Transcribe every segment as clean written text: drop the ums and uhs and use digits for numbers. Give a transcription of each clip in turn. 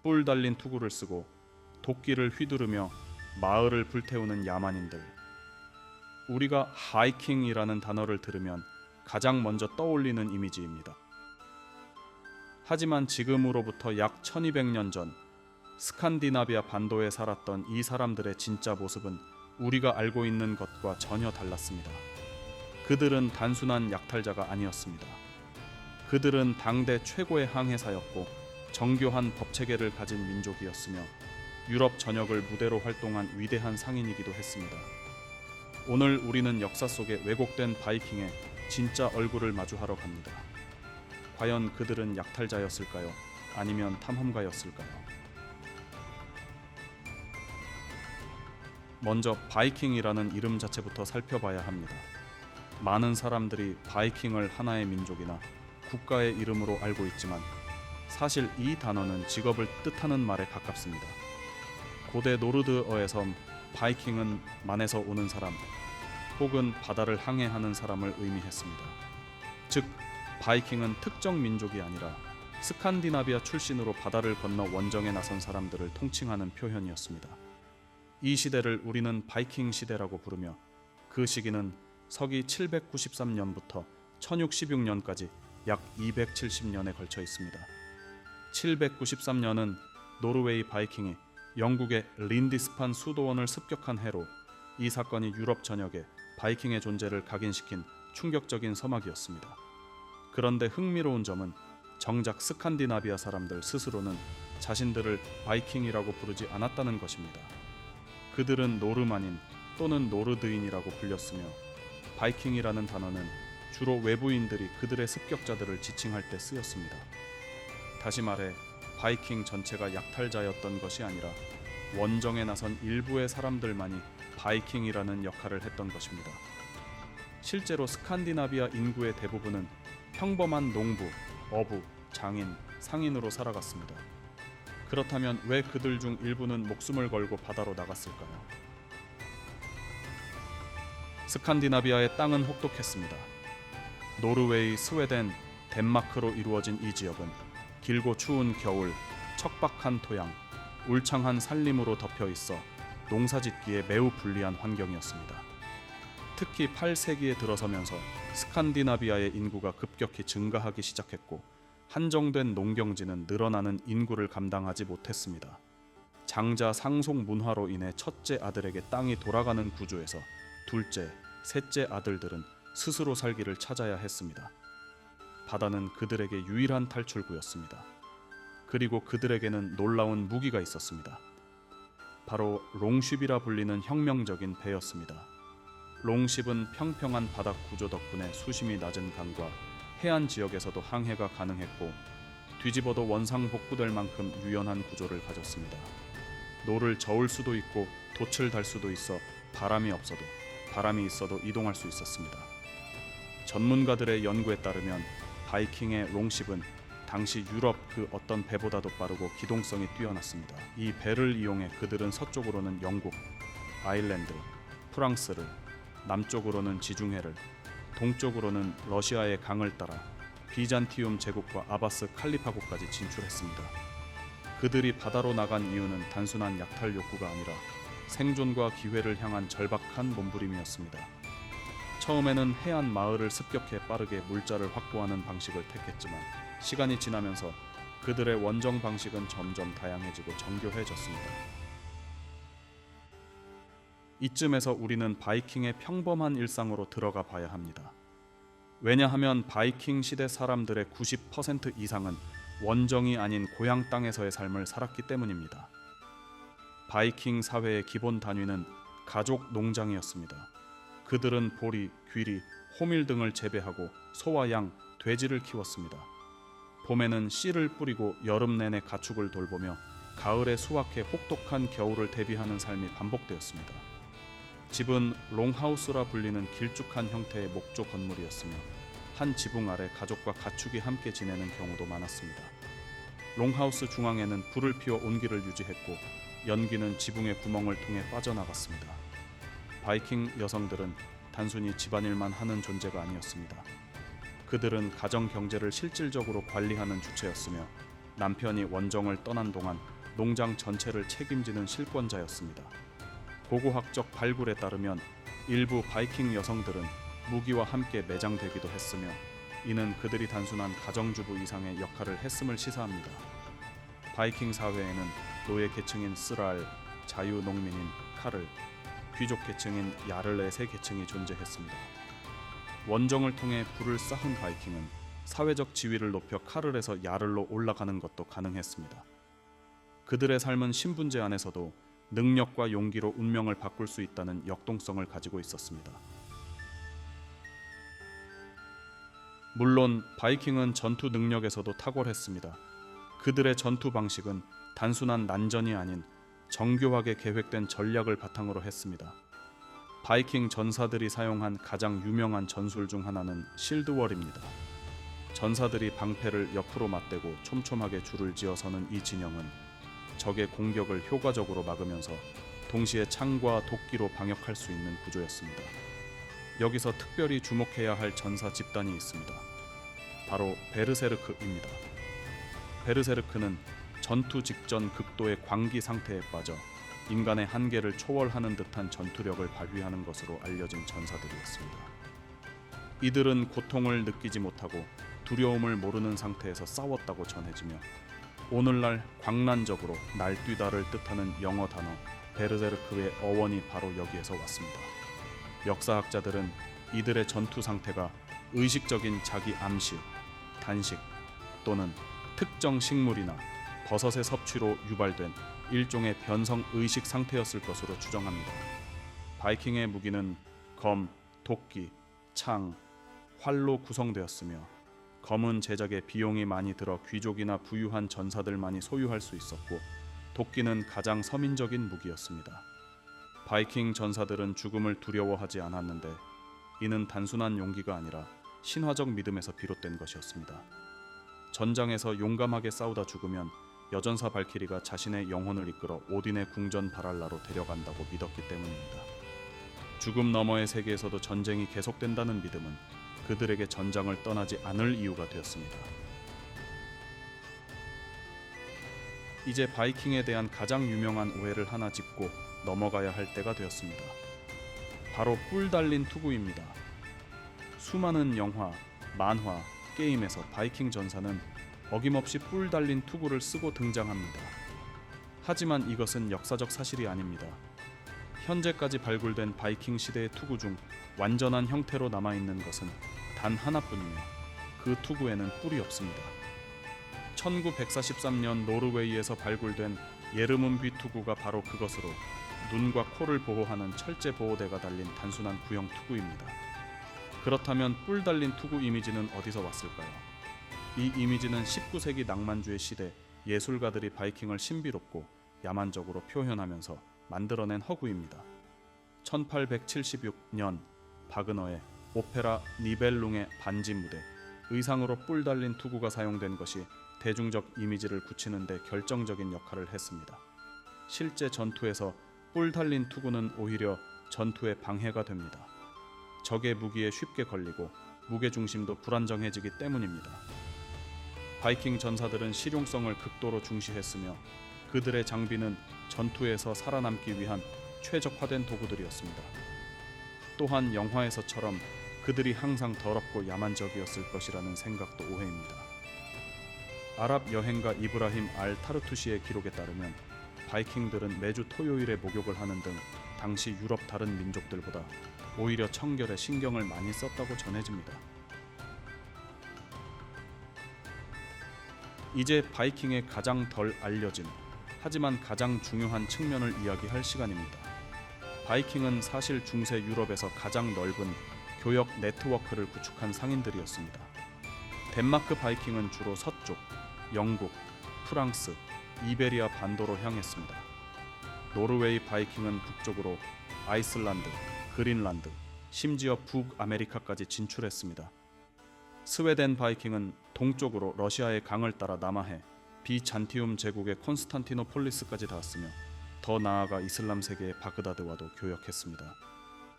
뿔 달린 투구를 쓰고 도끼를 휘두르며 마을을 불태우는 야만인들. 우리가 바이킹이라는 단어를 들으면 가장 먼저 떠올리는 이미지입니다. 하지만 지금으로부터 약 1200년 전 스칸디나비아 반도에 살았던 이 사람들의 진짜 모습은 우리가 알고 있는 것과 전혀 달랐습니다. 그들은 단순한 약탈자가 아니었습니다. 그들은 당대 최고의 항해사였고 정교한 법체계를 가진 민족이었으며 유럽 전역을 무대로 활동한 위대한 상인이기도 했습니다. 오늘 우리는 역사 속에 왜곡된 바이킹의 진짜 얼굴을 마주하러 갑니다. 과연 그들은 약탈자였을까요? 아니면 탐험가였을까요? 먼저 바이킹이라는 이름 자체부터 살펴봐야 합니다. 많은 사람들이 바이킹을 하나의 민족이나 국가의 이름으로 알고 있지만 사실 이 단어는 직업을 뜻하는 말에 가깝습니다. 고대 노르드어에서 바이킹은 만에서 오는 사람 혹은 바다를 항해하는 사람을 의미했습니다. 즉 바이킹은 특정 민족이 아니라 스칸디나비아 출신으로 바다를 건너 원정에 나선 사람들을 통칭하는 표현이었습니다. 이 시대를 우리는 바이킹 시대라고 부르며 그 시기는 서기 793년부터 1016년까지 약 270년에 걸쳐 있습니다. 793년은 노르웨이 바이킹이 영국의 린디스판 수도원을 습격한 해로 이 사건이 유럽 전역에 바이킹의 존재를 각인시킨 충격적인 서막이었습니다. 그런데 흥미로운 점은 정작 스칸디나비아 사람들 스스로는 자신들을 바이킹이라고 부르지 않았다는 것입니다. 그들은 노르만인 또는 노르드인이라고 불렸으며 바이킹이라는 단어는 주로 외부인들이 그들의 습격자들을 지칭할 때 쓰였습니다. 다시 말해 바이킹 전체가 약탈자였던 것이 아니라 원정에 나선 일부의 사람들만이 바이킹이라는 역할을 했던 것입니다. 실제로 스칸디나비아 인구의 대부분은 평범한 농부, 어부, 장인, 상인으로 살아갔습니다. 그렇다면 왜 그들 중 일부는 목숨을 걸고 바다로 나갔을까요? 스칸디나비아의 땅은 혹독했습니다. 노르웨이, 스웨덴, 덴마크로 이루어진 이 지역은 길고 추운 겨울, 척박한 토양, 울창한 산림으로 덮여 있어 농사짓기에 매우 불리한 환경이었습니다. 특히 8세기에 들어서면서 스칸디나비아의 인구가 급격히 증가하기 시작했고 한정된 농경지는 늘어나는 인구를 감당하지 못했습니다. 장자 상속 문화로 인해 첫째 아들에게 땅이 돌아가는 구조에서 둘째, 셋째 아들들은 스스로 살기를 찾아야 했습니다. 바다는 그들에게 유일한 탈출구였습니다. 그리고 그들에게는 놀라운 무기가 있었습니다. 바로 롱쉽이라 불리는 혁명적인 배였습니다. 롱쉽은 평평한 바닥 구조 덕분에 수심이 낮은 강과 해안 지역에서도 항해가 가능했고 뒤집어도 원상복구될 만큼 유연한 구조를 가졌습니다. 노를 저을 수도 있고 돛을 달 수도 있어 바람이 없어도 바람이 있어도 이동할 수 있었습니다. 전문가들의 연구에 따르면 바이킹의 롱쉽은 당시 유럽 그 어떤 배보다도 빠르고 기동성이 뛰어났습니다. 이 배를 이용해 그들은 서쪽으로는 영국, 아일랜드, 프랑스를, 남쪽으로는 지중해를, 동쪽으로는 러시아의 강을 따라 비잔티움 제국과 아바스 칼리파고까지 진출했습니다. 그들이 바다로 나간 이유는 단순한 약탈 욕구가 아니라 생존과 기회를 향한 절박한 몸부림이었습니다. 처음에는 해안 마을을 습격해 빠르게 물자를 확보하는 방식을 택했지만 시간이 지나면서 그들의 원정 방식은 점점 다양해지고 정교해졌습니다. 이쯤에서 우리는 바이킹의 평범한 일상으로 들어가 봐야 합니다. 왜냐하면 바이킹 시대 사람들의 90% 이상은 원정이 아닌 고향 땅에서의 삶을 살았기 때문입니다. 바이킹 사회의 기본 단위는 가족 농장이었습니다. 그들은 보리, 귀리, 호밀 등을 재배하고 소와 양, 돼지를 키웠습니다. 봄에는 씨를 뿌리고 여름 내내 가축을 돌보며 가을에 수확해 혹독한 겨울을 대비하는 삶이 반복되었습니다. 집은 롱하우스라 불리는 길쭉한 형태의 목조 건물이었으며 한 지붕 아래 가족과 가축이 함께 지내는 경우도 많았습니다. 롱하우스 중앙에는 불을 피워 온기를 유지했고 연기는 지붕의 구멍을 통해 빠져나갔습니다. 바이킹 여성들은 단순히 집안일만 하는 존재가 아니었습니다. 그들은 가정 경제를 실질적으로 관리하는 주체였으며 남편이 원정을 떠난 동안 농장 전체를 책임지는 실권자였습니다. 고고학적 발굴에 따르면 일부 바이킹 여성들은 무기와 함께 매장되기도 했으며 이는 그들이 단순한 가정주부 이상의 역할을 했음을 시사합니다. 바이킹 사회에는 노예 계층인 스랄, 자유농민인 카를, 귀족 계층인 야를의 세 계층이 존재했습니다. 원정을 통해 부를 쌓은 바이킹은 사회적 지위를 높여 카를에서 야를로 올라가는 것도 가능했습니다. 그들의 삶은 신분제 안에서도 능력과 용기로 운명을 바꿀 수 있다는 역동성을 가지고 있었습니다. 물론 바이킹은 전투 능력에서도 탁월했습니다. 그들의 전투 방식은 단순한 난전이 아닌 정교하게 계획된 전략을 바탕으로 했습니다. 바이킹 전사들이 사용한 가장 유명한 전술 중 하나는 실드월입니다. 전사들이 방패를 옆으로 맞대고 촘촘하게 줄을 지어 서는 이 진영은 적의 공격을 효과적으로 막으면서 동시에 창과 도끼로 방역할 수 있는 구조였습니다. 여기서 특별히 주목해야 할 전사 집단이 있습니다. 바로 베르세르크입니다. 베르세르크는 전투 직전 극도의 광기 상태에 빠져 인간의 한계를 초월하는 듯한 전투력을 발휘하는 것으로 알려진 전사들이었습니다. 이들은 고통을 느끼지 못하고 두려움을 모르는 상태에서 싸웠다고 전해지며 오늘날 광란적으로 날뛰다를 뜻하는 영어 단어 베르세르크의 어원이 바로 여기에서 왔습니다. 역사학자들은 이들의 전투 상태가 의식적인 자기 암시, 단식 또는 특정 식물이나 버섯의 섭취로 유발된 일종의 변성 의식 상태였을 것으로 추정합니다. 바이킹의 무기는 검, 도끼, 창, 활로 구성되었으며 검은 제작에 비용이 많이 들어 귀족이나 부유한 전사들만이 소유할 수 있었고 도끼는 가장 서민적인 무기였습니다. 바이킹 전사들은 죽음을 두려워하지 않았는데 이는 단순한 용기가 아니라 신화적 믿음에서 비롯된 것이었습니다. 전장에서 용감하게 싸우다 죽으면 여전사 발키리가 자신의 영혼을 이끌어 오딘의 궁전 바랄라로 데려간다고 믿었기 때문입니다. 죽음 너머의 세계에서도 전쟁이 계속된다는 믿음은 그들에게 전장을 떠나지 않을 이유가 되었습니다. 이제 바이킹에 대한 가장 유명한 오해를 하나 짚고 넘어가야 할 때가 되었습니다. 바로 뿔 달린 투구입니다. 수많은 영화, 만화, 게임에서 바이킹 전사는 어김없이 뿔 달린 투구를 쓰고 등장합니다. 하지만 이것은 역사적 사실이 아닙니다. 현재까지 발굴된 바이킹 시대의 투구 중 완전한 형태로 남아있는 것은 단 하나뿐이며 그 투구에는 뿔이 없습니다. 1943년 노르웨이에서 발굴된 예르문비 투구가 바로 그것으로 눈과 코를 보호하는 철제 보호대가 달린 단순한 구형 투구입니다. 그렇다면 뿔 달린 투구 이미지는 어디서 왔을까요? 이 이미지는 19세기 낭만주의 시대 예술가들이 바이킹을 신비롭고 야만적으로 표현하면서 만들어낸 허구입니다. 1876년 바그너의 오페라 니벨룽의 반지 무대 의상으로 뿔 달린 투구가 사용된 것이 대중적 이미지를 굳히는 데 결정적인 역할을 했습니다. 실제 전투에서 뿔 달린 투구는 오히려 전투에 방해가 됩니다. 적의 무기에 쉽게 걸리고 무게중심도 불안정해지기 때문입니다. 바이킹 전사들은 실용성을 극도로 중시했으며 그들의 장비는 전투에서 살아남기 위한 최적화된 도구들이었습니다. 또한 영화에서처럼 그들이 항상 더럽고 야만적이었을 것이라는 생각도 오해입니다. 아랍 여행가 이브라힘 알 타르투시의 기록에 따르면 바이킹들은 매주 토요일에 목욕을 하는 등 당시 유럽 다른 민족들보다 오히려 청결에 신경을 많이 썼다고 전해집니다. 이제 바이킹의 가장 덜 알려진 하지만 가장 중요한 측면을 이야기할 시간입니다. 바이킹은 사실 중세 유럽에서 가장 넓은 교역 네트워크를 구축한 상인들이었습니다. 덴마크 바이킹은 주로 서쪽, 영국, 프랑스, 이베리아 반도로 향했습니다. 노르웨이 바이킹은 북쪽으로 아이슬란드, 그린란드, 심지어 북아메리카까지 진출했습니다. 스웨덴 바이킹은 동쪽으로 러시아의 강을 따라 남하해 비잔티움 제국의 콘스탄티노폴리스까지 닿았으며 더 나아가 이슬람 세계의 바그다드와도 교역했습니다.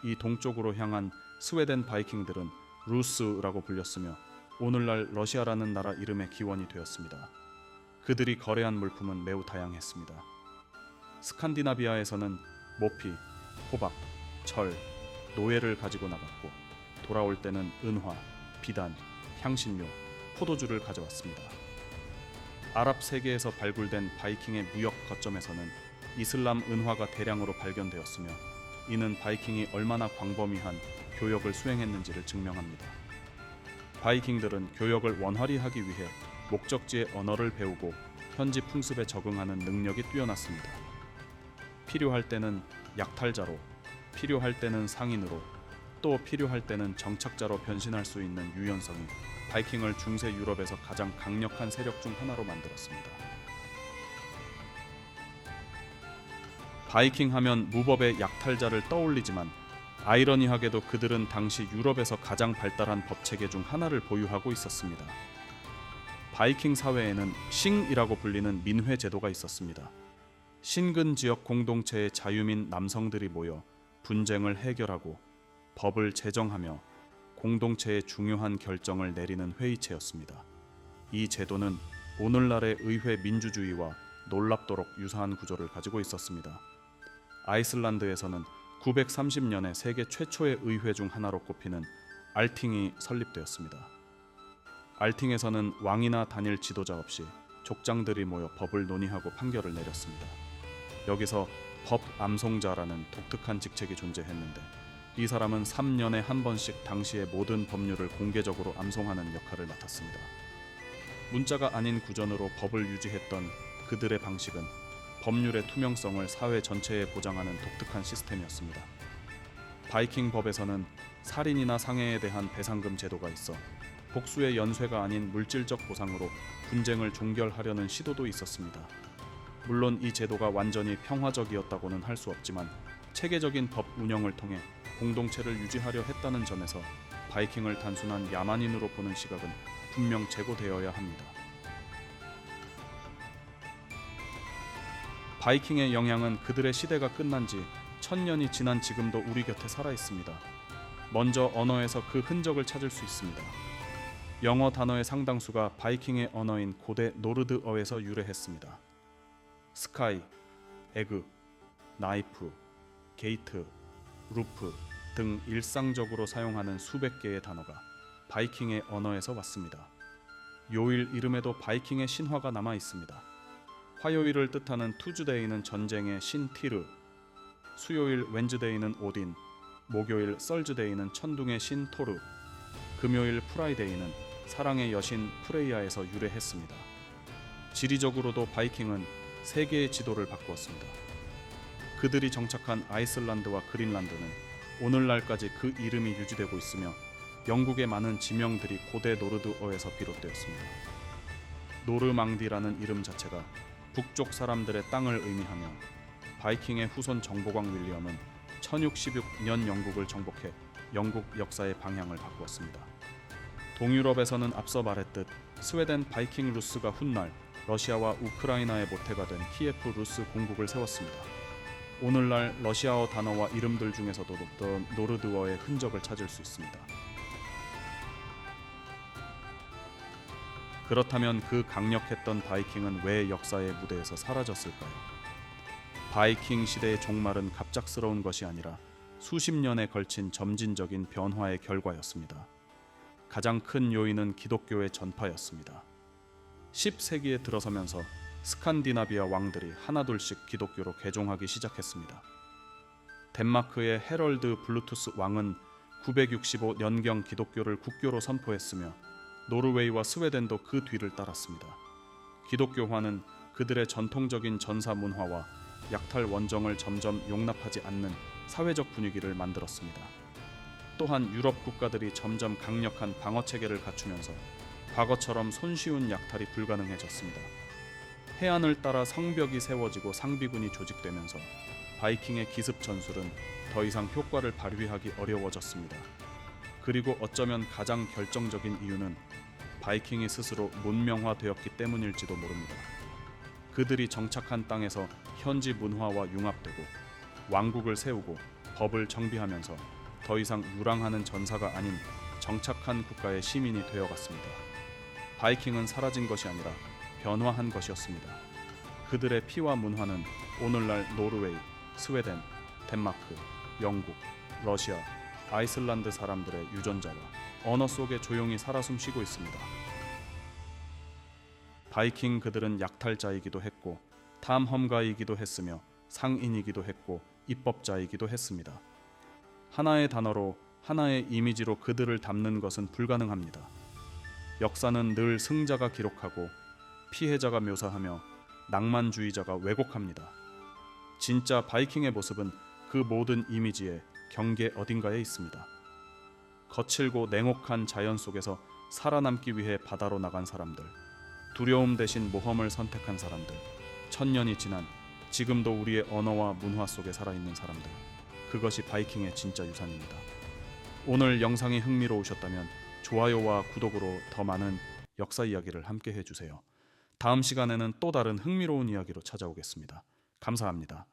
이 동쪽으로 향한 스웨덴 바이킹들은 루스라고 불렸으며 오늘날 러시아라는 나라 이름의 기원이 되었습니다. 그들이 거래한 물품은 매우 다양했습니다. 스칸디나비아에서는 모피, 호박, 철, 노예를 가지고 나갔고 돌아올 때는 은화, 비단, 향신료, 포도주를 가져왔습니다. 아랍 세계에서 발굴된 바이킹의 무역 거점에서는 이슬람 은화가 대량으로 발견되었으며 이는 바이킹이 얼마나 광범위한 교역을 수행했는지를 증명합니다. 바이킹들은 교역을 원활히 하기 위해 목적지의 언어를 배우고 현지 풍습에 적응하는 능력이 뛰어났습니다. 필요할 때는 약탈자로, 필요할 때는 상인으로, 또 필요할 때는 정착자로 변신할 수 있는 유연성이 바이킹을 중세 유럽에서 가장 강력한 세력 중 하나로 만들었습니다. 바이킹 하면 무법의 약탈자를 떠올리지만 아이러니하게도 그들은 당시 유럽에서 가장 발달한 법체계 중 하나를 보유하고 있었습니다. 바이킹 사회에는 싱이라고 불리는 민회 제도가 있었습니다. 신근 지역 공동체의 자유민 남성들이 모여 분쟁을 해결하고 법을 제정하며 공동체의 중요한 결정을 내리는 회의체였습니다. 이 제도는 오늘날의 의회 민주주의와 놀랍도록 유사한 구조를 가지고 있었습니다. 아이슬란드에서는 930년에 세계 최초의 의회 중 하나로 꼽히는 알팅이 설립되었습니다. 알팅에서는 왕이나 단일 지도자 없이 족장들이 모여 법을 논의하고 판결을 내렸습니다. 여기서 법 암송자라는 독특한 직책이 존재했는데 이 사람은 3년에 한 번씩 당시의 모든 법률을 공개적으로 암송하는 역할을 맡았습니다. 문자가 아닌 구전으로 법을 유지했던 그들의 방식은 법률의 투명성을 사회 전체에 보장하는 독특한 시스템이었습니다. 바이킹 법에서는 살인이나 상해에 대한 배상금 제도가 있어 복수의 연쇄가 아닌 물질적 보상으로 분쟁을 종결하려는 시도도 있었습니다. 물론 이 제도가 완전히 평화적이었다고는 할 수 없지만 체계적인 법 운영을 통해 공동체를 유지하려 했다는 점에서 바이킹을 단순한 야만인으로 보는 시각은 분명 제고되어야 합니다. 바이킹의 영향은 그들의 시대가 끝난 지 1000년이 지난 지금도 우리 곁에 살아 있습니다. 먼저 언어에서 그 흔적을 찾을 수 있습니다. 영어 단어의 상당수가 바이킹의 언어인 고대 노르드어에서 유래했습니다. 스카이, 에그, 나이프, 게이트, 루프 등 일상적으로 사용하는 수백 개의 단어가 바이킹의 언어에서 왔습니다. 요일 이름에도 바이킹의 신화가 남아 있습니다. 화요일을 뜻하는 투즈데이는 전쟁의 신 티르, 수요일 웬즈데이는 오딘, 목요일 썰즈데이는 천둥의 신 토르, 금요일 프라이데이는 사랑의 여신 프레이아에서 유래했습니다. 지리적으로도 바이킹은 세계의 지도를 바꾸었습니다. 그들이 정착한 아이슬란드와 그린란드는 오늘날까지 그 이름이 유지되고 있으며 영국의 많은 지명들이 고대 노르드어에서 비롯되었습니다. 노르망디라는 이름 자체가 북쪽 사람들의 땅을 의미하며 바이킹의 후손 정보광 윌리엄은 1066년 영국을 정복해 영국 역사의 방향을 바꾸었습니다. 동유럽에서는 앞서 말했듯 스웨덴 바이킹 루스가 훗날 러시아와 우크라이나의 모태가 된 키예프 루스 공국을 세웠습니다. 오늘날 러시아어 단어와 이름들 중에서도 노르드어의 흔적을 찾을 수 있습니다. 그렇다면 그 강력했던 바이킹은 왜 역사의 무대에서 사라졌을까요? 바이킹 시대의 종말은 갑작스러운 것이 아니라 수십 년에 걸친 점진적인 변화의 결과였습니다. 가장 큰 요인은 기독교의 전파였습니다. 10세기에 들어서면서 스칸디나비아 왕들이 하나둘씩 기독교로 개종하기 시작했습니다. 덴마크의 헤럴드 블루투스 왕은 965년경 기독교를 국교로 선포했으며 노르웨이와 스웨덴도 그 뒤를 따랐습니다. 기독교화는 그들의 전통적인 전사 문화와 약탈 원정을 점점 용납하지 않는 사회적 분위기를 만들었습니다. 또한 유럽 국가들이 점점 강력한 방어 체계를 갖추면서 과거처럼 손쉬운 약탈이 불가능해졌습니다. 해안을 따라 성벽이 세워지고 상비군이 조직되면서 바이킹의 기습 전술은 더 이상 효과를 발휘하기 어려워졌습니다. 그리고 어쩌면 가장 결정적인 이유는 바이킹이 스스로 문명화되었기 때문일지도 모릅니다. 그들이 정착한 땅에서 현지 문화와 융합되고 왕국을 세우고 법을 정비하면서 더 이상 유랑하는 전사가 아닌 정착한 국가의 시민이 되어갔습니다. 바이킹은 사라진 것이 아니라 변화한 것이었습니다. 그들의 피와 문화는 오늘날 노르웨이, 스웨덴, 덴마크, 영국, 러시아, 아이슬란드 사람들의 유전자와 언어 속에 조용히 살아 숨쉬고 있습니다. 바이킹 그들은 약탈자이기도 했고 탐험가이기도 했으며 상인이기도 했고 입법자이기도 했습니다. 하나의 단어로 하나의 이미지로 그들을 담는 것은 불가능합니다. 역사는 늘 승자가 기록하고 피해자가 묘사하며 낭만주의자가 왜곡합니다. 진짜 바이킹의 모습은 그 모든 이미지의 경계 어딘가에 있습니다. 거칠고 냉혹한 자연 속에서 살아남기 위해 바다로 나간 사람들, 두려움 대신 모험을 선택한 사람들, 천년이 지난 지금도 우리의 언어와 문화 속에 살아있는 사람들, 그것이 바이킹의 진짜 유산입니다. 오늘 영상이 흥미로우셨다면 좋아요와 구독으로 더 많은 역사 이야기를 함께 해주세요. 다음 시간에는 또 다른 흥미로운 이야기로 찾아오겠습니다. 감사합니다.